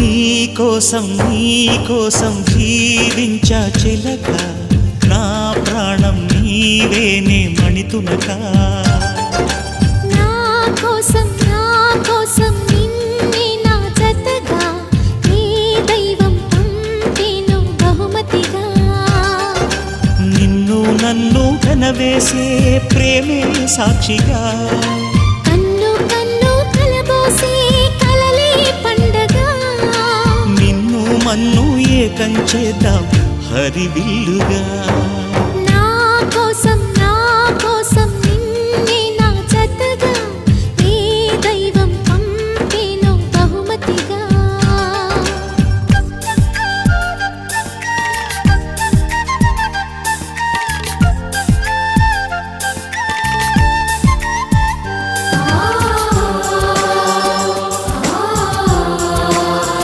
నీకోసం జీవించా చిలక, నా ప్రాణం నీవేనే మణితునక. నా కోసం నిన్నే నా జతగా, నీ దైవం పంపేను బహుమతిగా. నిన్ను నన్ను కనవేసే ప్రేమే సాక్షిగా, కన్ను కన్ను కలబోసే కలలే పండగ. నిన్ను మన్ను ఏకం చేద్దాం హరివిల్లుగా.